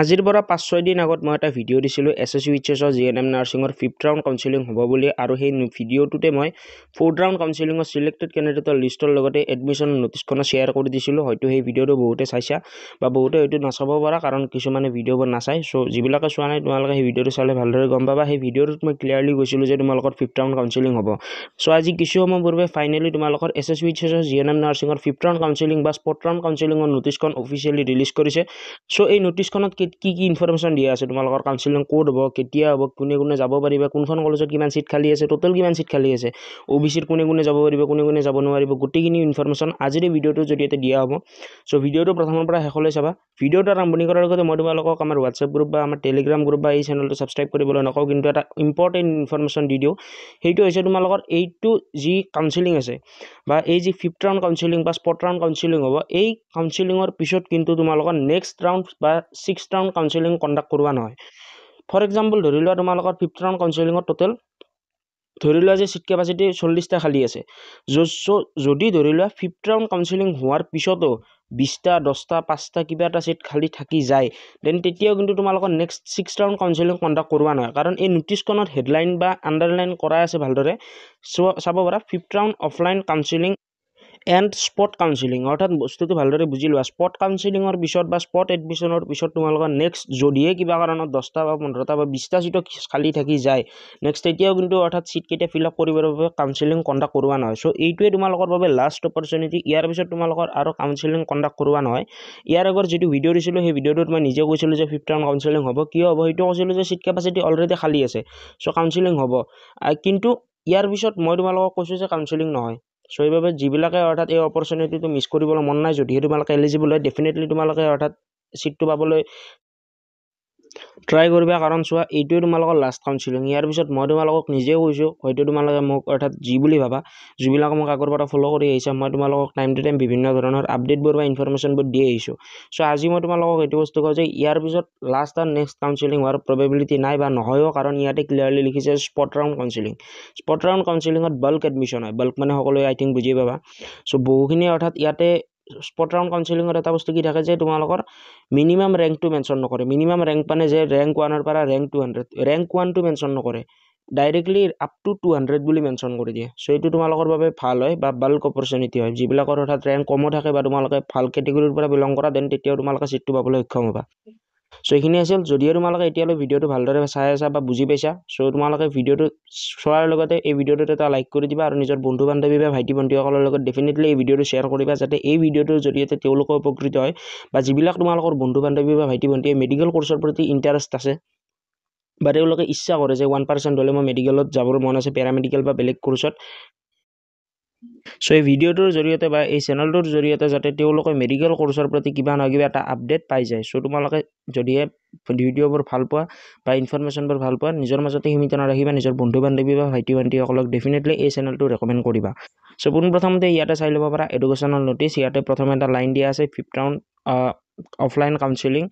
আজিৰ পৰা 5-6 দিন আগত মই এটা ভিডিঅ' দিছিলোঁ SSUHS GNM নাৰ্ছিঙৰ 5th round counselling হ'ব বুলি আৰু সেই ভিডিঅ'টোতে মই 4th ৰাউণ্ড কাউন্সেলিঙৰ সিলেক্টেড কেণ্ডিডেটৰ লিষ্টৰ লগতে এডমিশ্যন নোটিছখন শ্বেয়াৰ কৰি দিছিলোঁ হয়তো সেই ভিডিঅ'টো বহুতে চাইছা বা বহুতে হয়তো নাচাব পাৰা কাৰণ কিছুমানে ভিডিঅ'বোৰ নাচায় সো যিবিলাকে চোৱা নাই তোমালোকে সেই ভিডিঅ'টো চালে ভালদৰে গম পাবা সেই ভিডিঅ'টোত মই ক্লিয়াৰলি কৈছিলোঁ যে তোমালোকৰ 5th ৰাউণ্ড কাউন্সেলিং হ'ব সো আজি কিছু সময় পূৰ্বে ফাইনেলি তোমালোকৰ SSUHS GNM নাৰ্ছিঙৰ 5th round counselling বা 4th ৰাউণ্ড কাউন্সেলিঙৰ নোটিছখন অফিচিয়েলি ৰিলিজ কৰিছে সো এই নোটিছখনত কি ইনফৰমেশ্যন দিয়া আছে তোমালোকৰ কাউন্সেলিং কোড হ'ব কেতিয়া হ'ব কোনে যাব পাৰিব কোনখন কলেজত কিমান সিট খালি আছে টোটাল কিমান সিট খালি আছে OBCৰ কোনে যাব পাৰিব কোনে যাব নোৱাৰিব গোটেইখিনি ইনফৰমেশ্যন আজিৰ এই ভিডিঅ'টোৰ জৰিয়তে দিয়া হ'ব সো ভিডিঅ'টো প্ৰথমৰ পৰা শেষলৈ চাবা ভিডিঅ'টো আৰম্ভণি কৰাৰ আগতে মই তোমালোকক আমাৰ WhatsApp গ্ৰুপ বা আমাৰ Telegram গ্ৰুপ বা এই চেনেলটো সাবস্ক্ৰাইব কৰিবলৈ নকওঁ কিন্তু এটা ইম্পৰ্টেন্ট ইনফৰমেশ্যন দি দিওঁ সেইটো হৈছে তোমালোকৰ এইটো যি কাউন্সেলিং আছে বা এই যি 5th ৰাউণ্ড কাউন্সেলিং বা 4th ৰাউণ্ড কাউন্সেলিং হ'ব এই কাউন্সেলিঙৰ পিছত কিন্তু তোমালোকৰ নেক্সট ৰাউণ্ড বা 6th ৰাউণ্ড কাউন্সেলিং কন্ডাক্ট কৰোৱা নহয় ফৰ এক্সাম্পল ধৰি লোৱা তোমালোকৰ 5th ৰাউণ্ড কাউন্সেলিঙৰ টোটাল ধৰি লোৱা যে সিট কেপাসিটি 40টা খালি আছে যদি ধৰি লোৱা 5th ৰাউণ্ড কাউন্সেলিং হোৱাৰ পিছতো 20টা 10টা 5টা কিবা এটা সিট খালি থাকি যায় দেন তেতিয়াও কিন্তু তোমালোকৰ next 6th round counselling conduct কৰোৱা নহয় কাৰণ এই নোটিছখনত হেডলাইন বা আন্ডাৰলাইন কৰা আছে ভালদৰে চাব পাৰা 5th round offline counselling and spot counselling অৰ্থাৎ বস্তুটো ভালদৰে বুজি লোৱা স্পট কাউন্সেলিঙৰ পিছত বা স্পট এডমিশ্যনৰ পিছত তোমালোকৰ নেক্সট যদিহে কিবা কাৰণত 10টা বা 15টা বা 20টা সিট খালি থাকি যায় নেক্সট এতিয়াও কিন্তু অৰ্থাৎ সিট কেইটা ফিল আপ কৰিবৰ বাবে কাউন্সেলিং কন্ডাক্ট কৰোৱা নহয় সো এইটোৱে তোমালোকৰ বাবে লাষ্ট অপৰচুনিটি ইয়াৰ পিছত তোমালোকৰ আৰু কাউন্সেলিং কন্ডাক্ট কৰোৱা নহয় ইয়াৰ আগৰ যেটো ভিডিঅ' দিছিলোঁ সেই ভিডিঅ'টোত মই নিজে কৈছিলোঁ যে 5th ৰাউণ্ড কাউন্সেলিং হ'ব কিয় হ'ব সেইটো কৈছিলোঁ যে সিট কেপাসিটি অলৰেডি খালি আছে সো কাউন্সেলিং হ'ব কিন্তু ইয়াৰ পিছত মই তোমালোকক কৈছোঁ যে কাউন্সেলিং নহয় সো এইভাবে যিবিলাকে অৰ্থাৎ এই অপৰচুনিটিটো মিস কৰিবলৈ মন নাই যদি তোমালোকে এলিজিবল হয় ডেফিনেটলি তোমালোকে অৰ্থাৎ সিটটো পাবলৈ ট্ৰাই কৰিবা কাৰণ চোৱা এইটোৱে তোমালোকৰ লাষ্ট কাউন্সেলিং ইয়াৰ পিছত মই তোমালোকক নিজে কৈছোঁ হয়তো তোমালোকে মোক অৰ্থাৎ যি বুলি ভাবা যিবিলাক মোক আগৰ পৰা ফলো কৰি আহিছা মই তোমালোকক টাইম টু টাইম বিভিন্ন ধৰণৰ আপডেটবোৰ বা ইনফৰমেশ্যনবোৰ দি আহিছোঁ সো আজি মই তোমালোকক এইটো বস্তু কওঁ যে ইয়াৰ পিছত লাষ্ট আৰু নেক্সট কাউন্সেলিং হোৱাৰ প্ৰবেবিলিটি নাই বা নহয়ও কাৰণ ইয়াতে ক্লিয়াৰলি লিখিছে স্পট ৰাউণ্ড কাউন্সেলিঙত বাল্ক এডমিশ্যন হয় বাল্ক মানে সকলোৱে আই থিংক বুজি পাবা সো বহুখিনি অৰ্থাৎ ইয়াতে স্পট ৰাউণ্ড কাউন্সেলিঙৰ এটা বস্তু কি থাকে যে তোমালোকৰ মিনিমাম ৰেংকটো মেনশ্যন নকৰে মিনিমাম ৰেংক মানে যে ৰেংক 1 পৰা ৰেংক 200 ৰেংক 1 টো মেনশ্যন নকৰে ডাইৰেক্টলি আপ টু 200 বুলি মেনশ্যন কৰি দিয়ে সো এইটো তোমালোকৰ বাবে ভাল হয় বা বাল্ক অপৰচুনিটি হয় যিবিলাকৰ অৰ্থাৎ ৰেংক কম থাকে বা তোমালোকে ভাল কেটেগৰীৰ পৰা বিলং কৰা দেন তেতিয়াও তোমালোকে সিটটো পাবলৈ সক্ষম হ'বা সো এইখিনি আছিল যদিও তোমালোকে এতিয়ালৈ ভিডিঅ'টো ভালদৰে চাই আছা বা বুজি পাইছা সো তোমালোকে ভিডিঅ'টো চোৱাৰ লগতে এই ভিডিঅ'টোত এটা লাইক কৰি দিবা আৰু নিজৰ বন্ধু বান্ধৱী বা ভাইটি ভণ্টিসকলৰ লগত ডেফিনেটলি এই ভিডিঅ'টো শ্বেয়াৰ কৰিবা যাতে এই ভিডিঅ'টোৰ জৰিয়তে তেওঁলোকো উপকৃত হয় বা যিবিলাক তোমালোকৰ বন্ধু বান্ধৱী বা ভাইটি ভণ্টিয়ে মেডিকেল কোৰ্সৰ প্ৰতি ইন্টাৰেষ্ট আছে বা তেওঁলোকে ইচ্ছা কৰে যে 1% হলে মই মেডিকেলত যাবৰ মন আছে পেৰামেডিকেল বা বেলেগ কোৰ্সত সো এই ভিডিঅ'টোৰ জৰিয়তে বা এই চেনেলটোৰ জৰিয়তে যাতে তেওঁলোকে মেডিকেল কোৰ্সৰ প্ৰতি কিবা নহয় কিবা এটা আপডেট পাই যায় সো তোমালোকে যদিহে ভিডিঅ'বোৰ ভাল পোৱা বা ইনফৰমেশ্যনবোৰ ভাল পোৱা নিজৰ মাজতে সীমিত নাৰাখিবা নিজৰ বন্ধু বান্ধৱী বা ভাইটি ভণ্টিসকলক ডেফিনেটলি এই চেনেলটো ৰেকমেণ্ড কৰিবা সো পোনপ্ৰথমতে ইয়াতে চাই ল'ব পাৰা এডুকেশ্যনেল নোটিছ ইয়াতে প্ৰথমে এটা লাইন দিয়া আছে 5th round offline counseling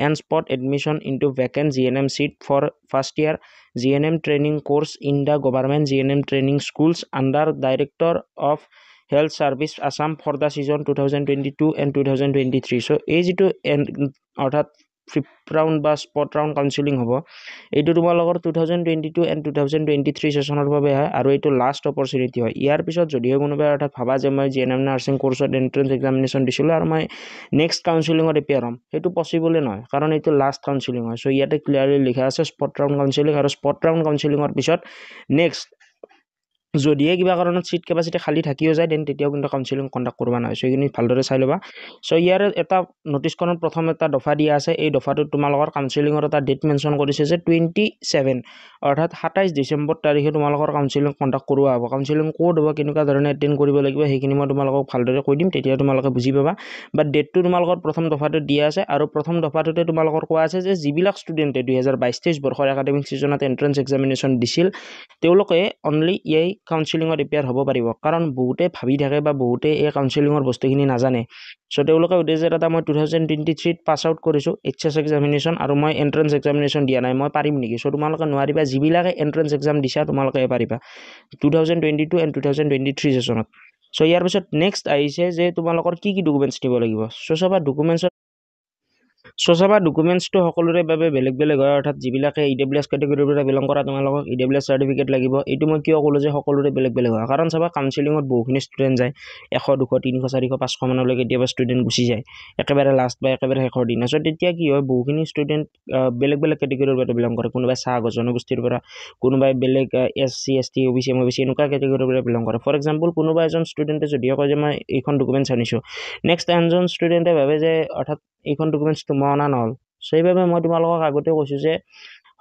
and spot admission into vacant GNM seat for first year GNM training course in the government GNM training schools under Director of Health Service Assam for the season 2022 and 2023 so এই যেটো অৰ্থাৎ 5th round বা spot round counselling হ'ব এইটো তোমালোকৰ 2022 and 2023 সেশনৰ বাবে হয় আৰু এইটো লাষ্ট অপৰচুনিটি হয় ইয়াৰ পিছত যদিও কোনোবা অৰ্থাৎ ভাবা যে মই GNM নাৰ্ছিং কোৰ্সত এন্ট্ৰেন্স এক্সামিনেশ্যন দিছিলোঁ আৰু মই নেক্সট কাউন্সেলিঙত এপিয়াৰ হ'ম সেইটো পসিবল নহয় কাৰণ এইটো লাষ্ট কাউন্সেলিং হয় সো ইয়াতে ক্লিয়াৰলি লিখা আছে স্পট ৰাউণ্ড কাউন্সেলিং আৰু স্পট ৰাউণ্ড কাউন্সেলিঙৰ পিছত নেক্সট যদিহে কিবা কাৰণত সিট কেপাসিটি খালি থাকিও যায় দেন তেতিয়াও কিন্তু কাউন্সেলিং কন্ডাক্ট কৰবা নহয় সো এইখিনি ভালদৰে চাই ল'বা সো ইয়াৰ এটা নোটিছখনত প্ৰথম এটা দফা দিয়া আছে এই দফাটোত তোমালোকৰ কাউন্সেলিঙৰ এটা ডেট মেনশ্যন কৰিছে যে 27 অৰ্থাৎ 27 ডিসেম্বৰ তাৰিখে তোমালোকৰ কাউন্সেলিং কন্ডাক্ট কৰোৱা হ'ব কাউন্সেলিং কোড হ'ব কেনেকুৱা ধৰণে এটেন্ড কৰিব লাগিব সেইখিনি মই তোমালোকক ভালদৰে কৈ দিম তেতিয়া তোমালোকে বুজি পাবা বাট ডেটটো তোমালোকৰ প্ৰথম দফাটোত দিয়া আছে আৰু প্ৰথম দফাটোতে তোমালোকৰ কোৱা আছে যে যিবিলাক ষ্টুডেণ্টে 2022-23 বৰ্ষৰ একাডেমিক সিজনত এন্ট্ৰেন্স এক্সামিনেশ্যন দিছিল তেওঁলোকে অনলি এই কাউন্সেলিঙত এপিয়াৰ হ'ব পাৰিব কাৰণ বহুতে ভাবি থাকে বা বহুতে এই কাউন্সেলিঙৰ বস্তুখিনি নাজানে সো তেওঁলোকে উদ্দেশ্য এটা মই 2023 পাস আউট কৰিছো HS এক্সামিনেশ্যন আৰু মই এন্ট্ৰেন্স এক্সামিনেশ্যন দিয়া নাই মই পাৰিম নেকি সো তোমালোকে নোৱাৰিবা যিবিলাকে এন্ট্ৰেন্স এক্সাম দিছা তোমালোকে পাৰিবা 2022 and 2023 সেশনত সো ইয়াৰ পিছত নেক্সট আহিছে যে তোমালোকৰ কি ডকুমেন্টছ দিব লাগিব সো সবা ডকুমেন্টছ সো চাবা ডকুমেণ্টছটো সকলোৰে বাবে বেলেগ বেলেগ হয় অৰ্থাৎ যিবিলাকে EWS কেটেগৰীৰ পৰা বিলং কৰা তোমালোকক EWS চাৰ্টিফিকেট লাগিব এইটো মই কিয় ক'লো যে সকলোৰে বেলেগ বেলেগ হয় কাৰণ চাবা কাউন্সেলিঙত বহুখিনি ষ্টুডেণ্ট যায় 100 200 300 400 500 মানলৈকে কেতিয়াবা ষ্টুডেণ্ট গুচি যায় একেবাৰে লাষ্ট বা একেবাৰে শেষৰ দিন সো তেতিয়া কি হয় বহুখিনি ষ্টুডেণ্ট বেলেগ বেলেগ কেটেগৰীৰ পৰা বিলং কৰে কোনোবাই চাহ জনগোষ্ঠীৰ পৰা কোনোবাই বেলেগ SC ST OBC MOBC এনেকুৱা কেটেগৰীৰ পৰা বিলং কৰে ফৰ এক্সাম্পল কোনোবা এজন ষ্টুডেণ্টে যদি কয় যে মই এইখন ডকুমেণ্টছ আনিছোঁ নেক্সট এজন ষ্টুডেণ্টে ভাবে যে অৰ্থাৎ এইখন ডকুমেণ্টছটো মই অনা নহ'ল সেইবাবে মই তোমালোকক আগতে কৈছোঁ যে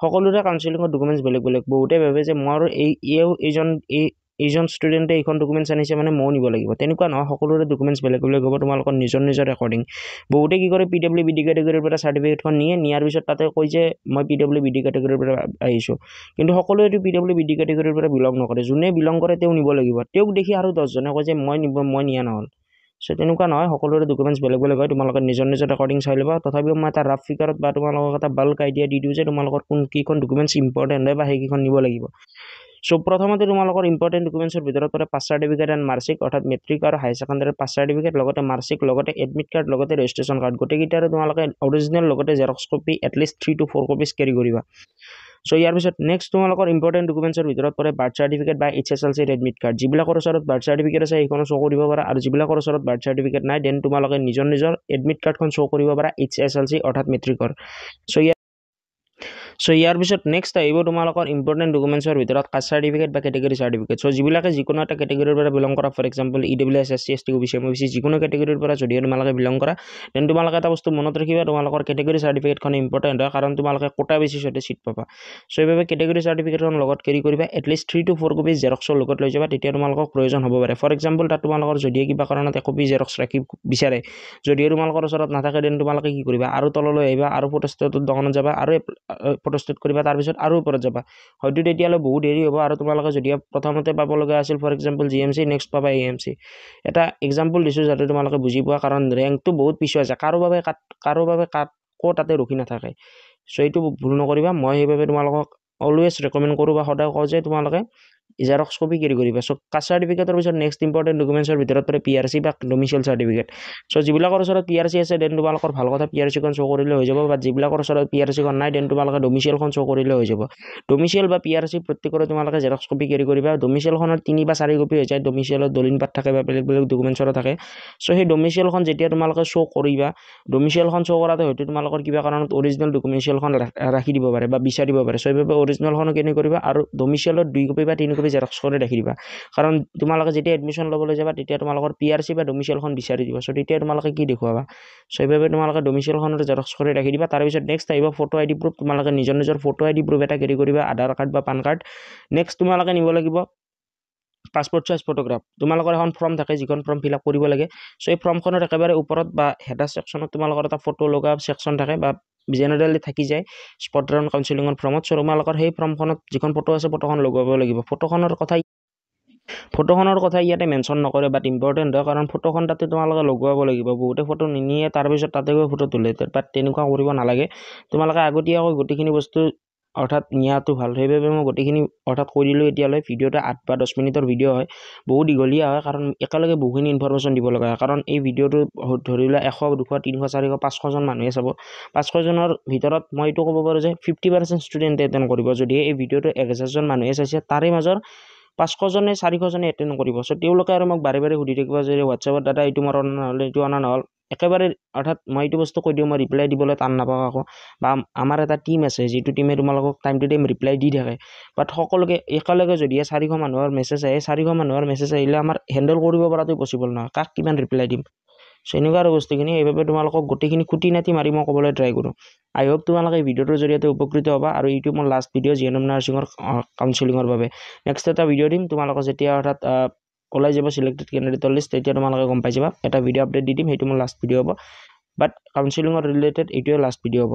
সকলোৰে কাউন্সেলিঙৰ ডকুমেণ্টছ বেলেগ বেলেগ বহুতে ভাবে যে মোৰ এইজন ষ্টুডেণ্টে এইখন ডকুমেণ্টছ আনিছে মানে ময়ো নিব লাগিব তেনেকুৱা নহয় সকলোৰে ডকুমেণ্টছ বেলেগ বেলেগ হ'ব তোমালোকৰ নিজৰ নিজৰ ৰেকৰ্ডিং বহুতে কি কৰে PWBD কেটেগৰীৰ পৰা চাৰ্টিফিকেটখন নিয়াৰ পিছত তাতে কয় যে মই PWBD কেটেগৰীৰ পৰা আহিছোঁ কিন্তু সকলোৱেতো PWBD কেটেগৰীৰ পৰা বিলং নকৰে যোনে বিলং কৰে তেওঁ নিব লাগিব তেওঁক দেখি আৰু 10জনে কয় যে মই নিয়া নহ'ল সো তেনেকুৱা নহয় সকলোৰে ডকুমেণ্টছ বেলেগ বেলেগ হয় তোমালোকে নিজৰ নিজৰ ৰেকৰ্ডিং চাই ল'বা তথাপিও মই এটা ৰাফ ফিগাৰত বা তোমালোকক এটা বাল্ক আইডিয়া দি দিওঁ যে তোমালোকৰ কোনকেইখন ডকুমেণ্টছ ইম্পৰ্টেণ্ট হয় বা সেইকেইখন নিব লাগিব সো প্ৰথমতে তোমালোকৰ ইম্পৰ্টেণ্ট ডকুমেণ্টছৰ ভিতৰত পৰে পাছ চাৰ্টিফিকেট এণ্ড মাৰ্কশ্বিট অৰ্থাৎ মেট্ৰিক আৰু হাই ছেকেণ্ডাৰীৰ পাছ চাৰ্টিফিকেট লগতে মাৰ্কশ্বিট লগতে এডমিট কাৰ্ড লগতে ৰেজিষ্ট্ৰেশ্যন কাৰ্ড গোটেইকেইটাৰে তোমালোকে অৰিজিনেল লগতে Xerox copy at least 3 to 4 copies carry কৰিবা সো ইয়াৰ পিছত নেক্সট তোমালোকৰ ইম্পৰ্টেণ্ট ডকুমেণ্টছৰ ভিতৰত পৰে বাৰ্থ চাৰ্টিফিকেট বা HSLC এডমিট কাৰ্ড যিবিলাকৰ ওচৰত বাৰ্থ চাৰ্টিফিকেট আছে সেইখনো শ্ব' কৰিব পাৰা আৰু যিবিলাকৰ ওচৰত বাৰ্থ চাৰ্টিফিকেট নাই দেন তোমালোকে নিজৰ নিজৰ এডমিট কাৰ্ডখন শ্ব' কৰিব পাৰা HSLC অৰ্থাৎ মেট্ৰিকৰ সো ইয়াৰ পিছত নেক্সট আহিব তোমালোকৰ ইম্পৰ্টেণ্ট ডকুমেণ্টছৰ ভিতৰত কাষ্ট চাৰ্টিফিকেট বা কেটেগৰী চাৰ্টিফিকেট সো যিবিলাকে যিকোনো এটা কেটেগৰীৰ পৰা বিলং কৰা for example EWS SC ST OBC MOBC যিকোনো কেটেগৰীৰ পৰা যদি তোমালোকে বিলং কৰা দেন তোমালোকে এটা বস্তু মনত ৰাখিবা তোমালোকৰ কেটেগৰী চাৰ্টিফিকেটখন ইম্পৰ্টেণ্ট হয় কাৰণ তোমালোকে কোটা বেচিছতে চিট পাবা সো এইভাবে কেটেগৰী চাৰ্টিফিকেটখন লগত কেৰি কৰিবা এটলিষ্ট 3 to 4 কপি জেৰক্সৰ লগত লৈ যাবা তেতিয়া তোমালোকক প্ৰয়োজন হ'ব পাৰে ফৰ এক্সাম্পল তাত তোমালোকৰ যদি কিবা কাৰণত এক কপি জেৰক্স ৰাখি বিচাৰে যদি তোমালোকৰ ওচৰত নাথাকে দেন তোমালোকে কি কৰিবা আৰু তললৈ আহিবা আৰু ফটোষ্টেটৰ দোকানত যাবা আৰু ফটোষ্টেট কৰিবা তাৰ পিছত আৰু ওপৰত যাবা হয়তো তেতিয়ালৈ বহুত দেৰি হ'ব আৰু তোমালোকে যদি প্ৰথমতে পাব লগা আছিল ফৰ এক্সাম্পল GMC নেক্সট পাবা AMC এটা এক্সাম্পল দিছোঁ যাতে তোমালোকে বুজি পোৱা কাৰণ ৰেংকটো বহুত পিছুৱা আছে কাৰো বাবে তাতে ৰখি নাথাকে সো এইটো ভুল নকৰিবা মই সেইবাবে তোমালোকক অলৱেজ ৰেকমেণ্ড কৰোঁ বা সদায় কওঁ যে তোমালোকে জেৰক্স কপি কেৰি কৰিবা সো কাষ্ট চাৰ্টিফিকেটৰ পিছত নেক্সট ইম্পৰ্টেণ্ট ডকুমেণ্টছৰ ভিতৰত পৰে PRC বা ডমিচিয়েল চাৰ্টিফিকেট সো যিবিলাকৰ ওচৰত PRC আছে দেন তোমালোকৰ ভাল কথা PRCখন শ্ব' কৰিলে হৈ যাব বা যিবিলাকৰ ওচৰত PRCখন নাই দেন তোমালোকে ডমিচিয়েলখন শ্ব' কৰিলে হৈ যাব ডমিচিয়েল বা PRC প্ৰত্যেকৰে তোমালোকে জেৰক্স কপি কেৰি কৰিবা ডমিচিয়েলখনৰ 3 বা 4 কপি হৈ যায় ডমিচিয়েলত দলিল পাট থাকে বা বেলেগ বেলেগ ডকুমেণ্টছৰো থাকে সো সেই ডমিচিয়েলখন যেতিয়া তোমালোকে শ্ব' কৰিবা ডমিচিয়েলখন শ্ব' কৰাতে হয়তো তোমালোকৰ কিবা কাৰণত অৰিজিনেল ডকুমেণ্টছখন ৰাখি দিব পাৰে বা বিচাৰিব পাৰে সো এইভাবে অৰিজিনেলখনো কেনে কৰিবা আৰু ডমিচিয়েলত 2 কপি বা 3 কপি জেৰক্স কৰি ৰাখি দিবা কাৰণ তোমালোকে যেতিয়া এডমিশ্যন ল'বলৈ যাবা তেতিয়া তোমালোকৰ PRC বা ডমিচিয়েলখন বিচাৰি দিব সো তেতিয়া তোমালোকে কি দেখুৱাবা সো এইভাবে তোমালোকে ডমিচিয়েলখনৰ জেৰক্স কৰি ৰাখি দিবা তাৰ পিছত নেক্সট আহিব ফটো ID প্ৰুফ তোমালোকে নিজৰ ফটো ID প্ৰুফ এটা কেৰি কৰিবা আধাৰ কাৰ্ড বা পান কাৰ্ড নেক্সট তোমালোকে নিব লাগিব পাছপোৰ্ট সাইজ ফটোগ্ৰাফ তোমালোকৰ এখন ফৰ্ম থাকে যিখন ফৰ্ম ফিল আপ কৰিব লাগে সো এই ফৰ্মখনৰ একেবাৰে ওপৰত বা হেডাৰ সেকশ্যনত তোমালোকৰ এটা ফটো লগা সেকশ্যন থাকে বা জেনেৰেলি থাকি যায় স্পট ৰাউণ্ড কাউন্সেলিঙৰ ফৰ্মত সো তোমালোকৰ সেই ফৰ্মখনত যিখন ফটো আছে ফটোখন লগাব লাগিব ফটোখনৰ কথা ইয়াতে মেনশ্যন নকৰে বাট ইম্পৰ্টেণ্ট হয় কাৰণ ফটোখন তাতে তোমালোকে লগাব লাগিব বহুতে ফটো নিনিয়ে তাৰপিছত তাতে গৈ ফটো তোলে বাট তেনেকুৱা কৰিব নালাগে তোমালোকে আগতীয়াকৈ গোটেইখিনি বস্তু অৰ্থাৎ নিয়াটো ভাল সেইবাবে মই গোটেইখিনি অৰ্থাৎ কৈ দিলোঁ এতিয়ালৈ ভিডিঅ'টা 8 বা 10 মিনিটৰ ভিডিঅ' হয় বহুত দীঘলীয়া হয় কাৰণ একেলগে বহুখিনি ইনফৰমেশ্যন দিব লগা হয় কাৰণ এই ভিডিঅ'টো ধৰি লোৱা 100 200 300 400 500জন মানুহে চাব 500জনৰ ভিতৰত মই এইটো ক'ব পাৰোঁ যে 50% ষ্টুডেণ্টে এটেণ্ড কৰিব যদি এই ভিডিঅ'টো 1000জন মানুহে চাইছে তাৰে মাজৰ 500জনে 400জনে এটেণ্ড কৰিব সো তেওঁলোকে আৰু মোক বাৰে বাৰে সুধি থাকিব যে হোৱাটছএপত দাদা এইটো মোৰ অনা নহ'ল এইটো অনা নহ'ল একেবাৰে অৰ্থাৎ মই এইটো বস্তু কৈ দিওঁ মই ৰিপ্লাই দিবলৈ টান নাপাওঁ আকৌ বা আমাৰ এটা টিম আছে যিটো টিমে তোমালোকক টাইম টু টাইম ৰিপ্লাই দি থাকে বাট সকলোকে একেলগে যদি 400 মানুহৰ মেছেজ আহে 400 মানুহৰ মেছেজ আহিলে আমাৰ হেণ্ডেল কৰিব পৰাটো পচিবল নহয় কাক কিমান ৰিপ্লাই দিম সো এনেকুৱা আৰু বস্তুখিনি সেইবাবে তোমালোকক গোটেইখিনি খুটি নাটি মাৰি মই ক'বলৈ ট্ৰাই কৰোঁ আই হোপ তোমালোকে এই ভিডিঅ'টোৰ জৰিয়তে উপকৃত হ'বা আৰু এইটো মোৰ লাষ্ট ভিডিঅ' GNM নাৰ্ছিঙৰ কাউন্সেলিঙৰ বাবে নেক্সট এটা ভিডিঅ' দিম তোমালোকক যেতিয়া অৰ্থাৎ ওলাই যাব সিলেক্টেড কেণ্ডিডেটৰ লিষ্ট তেতিয়া তোমালোকে গম পাই যাবা এটা ভিডিঅ' আপডেট দি দিম সেইটো মোৰ লাষ্ট ভিডিঅ' হ'ব বাট কাউন্সেলিঙৰ ৰিলেটেড এইটোৱে লাষ্ট ভিডিঅ' হ'ব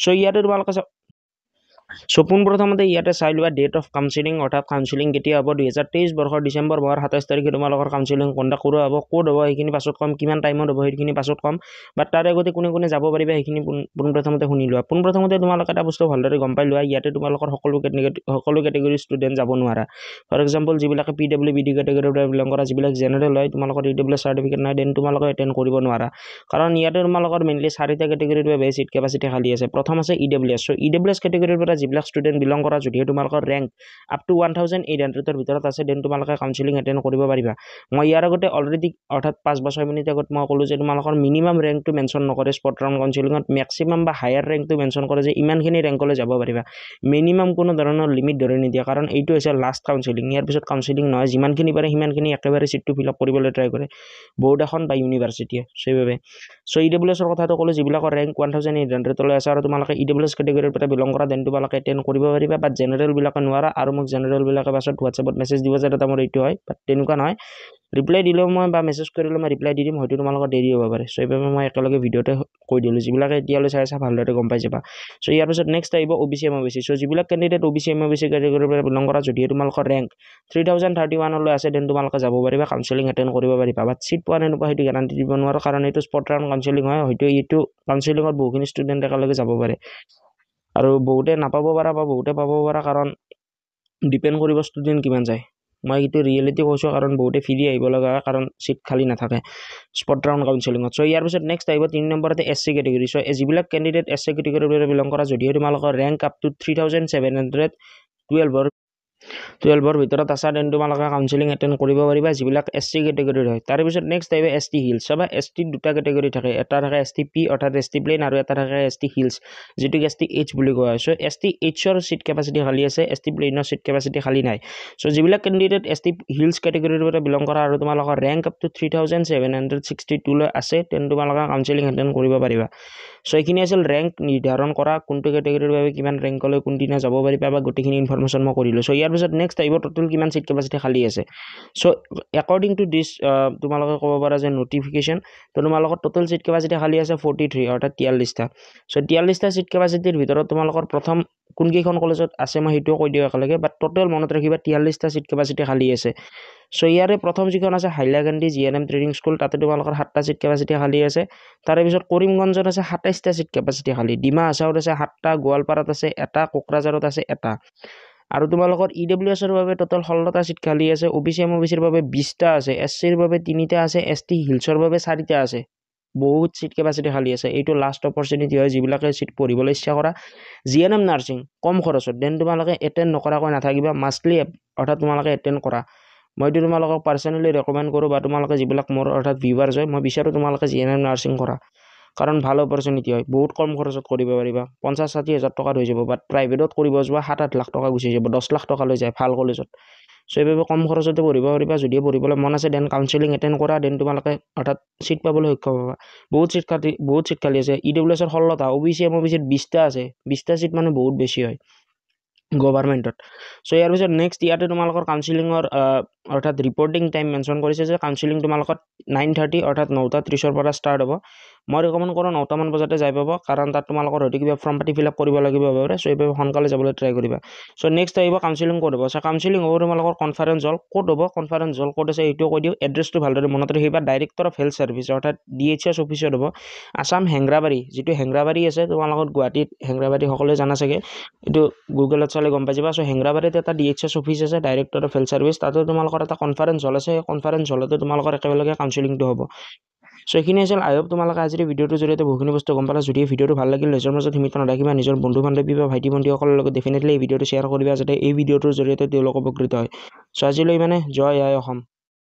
সো ইয়াতে তোমালোকে সো পোনপ্ৰথমতে ইয়াতে চাই লোৱা ডেট অফ কাউন্সিলিং অৰ্থাৎ কাউন্সিলিং কেতিয়া হ'ব 2023 বৰ্ষৰ ডিচেম্বৰ মাহৰ 27 তাৰিখে তোমালোকৰ কাউন্সিলিং কণ্ডাক্ট কৰা হ'ব ক'ত হ'ব সেইখিনি পাছত কম কিমান টাইমত হ'ব সেইখিনি পাছত কম বাট তাৰ আগতে কোনে যাব পাৰিবা সেইখিনি পোনপ্ৰথমতে শুনি লোৱা পোনপ্ৰথমতে তোমালোকে এটা বস্তু ভালদৰে গম পাই লোৱা ইয়াতে তোমালোকৰ সকলো কেটেগৰী ষ্টুডেণ্ট যাব নোৱাৰা ফৰ এক্সাম্পল যিবিলাকে PWBD কেটেগৰীৰ পৰা বিলং কৰা যিবিলাক জেনেৰেল হয় তোমালোকৰ EWS চাৰ্টিফিকেট নাই দেন তোমালোকে এটেণ্ড কৰিব নোৱাৰা কাৰণ ইয়াতে তোমালোকৰ মেইনলি 4টা কেটেগৰীৰ বাবে চিট কেপাচিটি খালী আছে প্ৰথম আছে EWS সো EWS কেটেগৰীৰ পৰা যিবিলাক ষ্টুডেণ্ট বিলং কৰা যদিহে তোমালোকৰ ৰেংক আপ টু 1800 ৰ ভিতৰত আছে দেন তোমালোকে কাউন্সিলিং এটেণ্ড কৰিব পাৰিবা মই ইয়াৰ আগতে অলৰেডি অৰ্থাৎ 5 মিনিট আগত মই ক'লো যে তোমালোকৰ মিনিমাম ৰেংকটো মেনশ্যন নকৰে স্পট ৰাউণ্ড কাউন্সিলিঙত মেক্সিমাম বা হায়াৰ ৰেংকটো মেনশ্যন কৰে যে ইমানখিনি ৰেংকলৈ যাব পাৰিবা মিনিমাম কোনো ধৰণৰ লিমিট ধৰি নিদিয়া কাৰণ এইটো হৈছে লাষ্ট কাউন্সিলিং ইয়াৰ পিছত কাউন্সিলিং নহয় যিমানখিনি পাৰে সিমানখিনি একেবাৰে চিটটো ফিল আপ কৰিবলৈ ট্ৰাই কৰে বোৰ্ড এখন বা ইউনিভাৰ্চিটিয়ে সেইবাবে সো EWS ৰ কথাটো ক'লো যিবিলাকৰ ৰেংক 1800 লৈ আছে আৰু তোমালোকে EWS কেটেগৰীৰ পৰা বিলং কৰা দেন তোমালোকে এটেণ্ড কৰিব পাৰিবা বাট জেনেৰেল বিলাকে নোৱাৰা আৰু মোক জেনেৰেল বিলাকে পাছত হোৱাটছএপত মেছেজ দিব যে এটা মোৰ এইটো হয় বাট তেনেকুৱা নহয় ৰিপ্লাই দিলেও মই বা মেছেজ কৰিলেও মই ৰিপ্লাই দি দিম হয়তো তোমালোকৰ দেৰি হ'ব পাৰে সো এইবাবে মই একেলগে ভিডিঅ'তে কৈ দিলোঁ যিবিলাকে এতিয়ালৈ চাই আছে ভালদৰে গম পাই যাবা সো ইয়াৰ পিছত নেক্সট আহিব OBC MOBC সো যিবিলাক কেণ্ডিডেট OBC MOBC কেটেগৰীৰ পৰা বিলং কৰা যদিহে তোমালোকৰ ৰেংক 3031 লৈ আছে দেন তোমালোকে যাব পাৰিবা কাউন্সিলিং এটেণ্ড কৰিব পাৰিবা বাট চিট পোৱা নোপোৱা সেইটো গেৰাণ্টি দিব নোৱাৰো কাৰণ এইটো স্পট ৰাউণ্ড কাউন্সিলিং হয় হয়তো এইটো কাউন্সিলিঙত বহুখিনি ষ্টুডেণ্ট একেলগে যাব পাৰে আৰু বহুতে নাপাব পাৰা বা বহুতে পাব পাৰা কাৰণ ডিপেণ্ড কৰিব ষ্টুডেণ্ট কিমান যায় মই এইটো ৰিয়েলিটি কৈছোঁ কাৰণ বহুতে ফ্ৰী আহিব লগা হয় কাৰণ চিট খালী নাথাকে স্পট ৰাউণ্ড কাউন্সিলিঙত সো ইয়াৰ পিছত নেক্সট আহিব 3 নম্বৰতে SC কেটেগৰী সো যিবিলাক কেণ্ডিডেট SC কেটেগৰীৰ পৰা বিলং কৰা যদিহে তোমালোকৰ ৰেংক আপ টু 3712 ভিতৰত আছা দেন তোমালোকে কাউন্সিলিং এটেণ্ড কৰিব পাৰিবা যিবিলাক SC কেটেগৰীৰ হয় তাৰ পিছত নেক্সট আহিব ST হিলছ সবা ST দুটা কেটেগৰী থাকে এটা থাকে ST P অৰ্থাৎ ST প্লেন আৰু এটা থাকে ST হিলছ যেটো ST H বুলি কোৱা হয় সো ST H ৰ সিট কেপাচিটি খালী আছে ST প্লেনৰ সিট কেপাচিটি খালী নাই সো যিবিলাক কেণ্ডিডেট ST হিলছ কেটেগৰীৰ পৰা বিলং কৰা আৰু তোমালোকৰ ৰেংক আপ টু 3762 লৈ আছে তেন তোমালোকে কাউন্সিলিং এটেণ্ড কৰিব পাৰিবা সো এইখিনি আছিল ৰেংক নিৰ্ধাৰণ কৰা কোনটো কেটেগৰীৰ বাবে কিমান ৰেংকলৈ কোনদিনা যাব পাৰিবা বা গোটেইখিনি ইনফৰমেশ্যন মই কৰিলোঁ সো ইয়াৰ পিছত নেক্সট আহিব টোটেল কিমান সিট কেপাচিটি খালী আছে সো একৰ্ডিং টু দিছ তোমালোকে ক'ব পাৰা যে নটিফিকেশ্যন তো তোমালোকৰ টোটেল সিট কেপাচিটি খালী আছে 43 অৰ্থাৎ 43টা সো 43টা সিট কেপাচিটিৰ ভিতৰত তোমালোকৰ প্ৰথম কোনকেইখন কলেজত আছে মই সেইটোও কৈ দিওঁ একেলগে বাট টোটেল মনত ৰাখিবা 43টা সিট কেপাচিটি খালী আছে সো ইয়াৰে প্ৰথম যিখন আছে হাইলাকান্দি GNM ট্ৰেইনিং স্কুল তাতে তোমালোকৰ 7টা সিট কেপাচিটি খালী আছে তাৰে পিছত কৰিমগঞ্জত আছে 27টা সিট কেপাচিটি খালী ডিমা হাছাওত আছে 7টা গোৱালপাৰাত আছে এটা কোকৰাঝাৰত আছে এটা আৰু তোমালোকৰ EWS ৰ বাবে টোটাল 16টা সিট খালী আছে OBC MOBC ৰ বাবে 20টা আছে SC ৰ বাবে 3টা আছে ST হিলছৰ বাবে 4টা আছে বহুত সিট কেপাচিটি খালী আছে এইটো লাষ্ট অপৰচুনিটি হয় যিবিলাকে সিট পঢ়িবলৈ ইচ্ছা কৰা GNM নাৰ্ছিং কম খৰচত দেন তোমালোকে এটেণ্ড নকৰাকৈ নাথাকিবা মাষ্টলি অৰ্থাৎ তোমালোকে এটেণ্ড কৰা মইতো তোমালোকক পাৰ্সোনালি ৰেকমেণ্ড কৰোঁ বা তোমালোকে যিবিলাক মোৰ অৰ্থাৎ ভিউৱাৰ্ছ হয় মই বিচাৰোঁ তোমালোকে GNM নাৰ্ছিং কৰা কাৰণ ভাল অপৰচুনিটি হয় বহুত কম খৰচত কৰিব পাৰিবা 50-60 হাজাৰ টকাত হৈ যাব বাট প্ৰাইভেটত কৰিব যোৱা 7-8 লাখ টকা গুচি যাব 10 লাখ টকা লৈ যায় ভাল কলেজত সো এইভাবে কম খৰচতে পঢ়িব পাৰিবা যদি পঢ়িবলৈ মন আছে দেন কাউন্সিলিং এটেণ্ড কৰা দেন তোমালোকে অৰ্থাৎ সিট পাবলৈ সক্ষম হ'বা বহুত সিট খালী আছে EWS ৰ 16টা OBC MOBC 20টা আছে 20টা সিট মানে বহুত বেছি হয় গভৰ্ণমেণ্টত সো ইয়াৰ পিছত নেক্সট ইয়াতে তোমালোকৰ কাউন্সিলিঙৰ অৰ্থাৎ ৰিপৰ্টিং টাইম মেনশ্যন কৰিছে যে কাউন্সিলিং তোমালোকৰ 9:30 অৰ্থাৎ 9:30 পৰা ষ্টাৰ্ট হ'ব মই ৰেকমেণ্ড কৰোঁ 9টা মান বজাতে যাই পাব কাৰণ তাত তোমালোকৰ হয়তো কিবা ফৰ্ম পাতি ফিল আপ কৰিব লাগিব পাৰে সো এইভাবে সোনকালে যাবলৈ ট্ৰাই কৰিবা সো নেক্সট আহিব কাউন্সিলিং ক'ত হ'ব সো কাউন্সিলিং হ'ব তোমালোকৰ কনফাৰেন্স হল ক'ত হ'ব কনফাৰেন্স হল ক'ত আছে এইটো কৈ দিওঁ এড্ৰেছটো ভালদৰে মনত ৰাখিবা ডাইৰেক্টৰ অফ হেল্থ সাৰ্ভিস অৰ্থাৎ DHS অফিচত হ'ব আসাম হেংৰাবাৰী যেটো হেংৰাবাৰী আছে তোমালোকৰ গুৱাহাটীত হেংৰাবাৰী সকলোৱে জানা চাগে এইটো গুগলত চালে গম পাই যাবা সো হেংৰাবাৰীত এটা DHS অফিচ আছে ডাইৰেক্টৰ অফ হেল্থ সাৰ্ভিস তাতে তোমালোকৰ এটা কনফাৰেন্স হল আছে কনফাৰেন্স হলতে তোমালোকৰ একেলগে কাউন্সিলিংটো হ'ব সো এইখিনি আছিল আই হোপ তোমালোকে আজিৰ ভিডিঅ'টোৰ জৰিয়তে বহুখিনি বস্তু গম পালা যদি ভিডিঅ'টো ভাল লাগিল নিজৰ মাজত সীমিত নাৰাখিবা নিজৰ বন্ধু বান্ধৱী বা ভাইটি ভণ্টিসকলৰ লগত ডেফিনেটলি এই ভিডিঅ'টো শ্বেয়াৰ কৰিবা যাতে এই ভিডিঅ'টোৰ জৰিয়তে তেওঁলোক উপকৃত হয় সো আজিলৈ মানে জয় আই অসম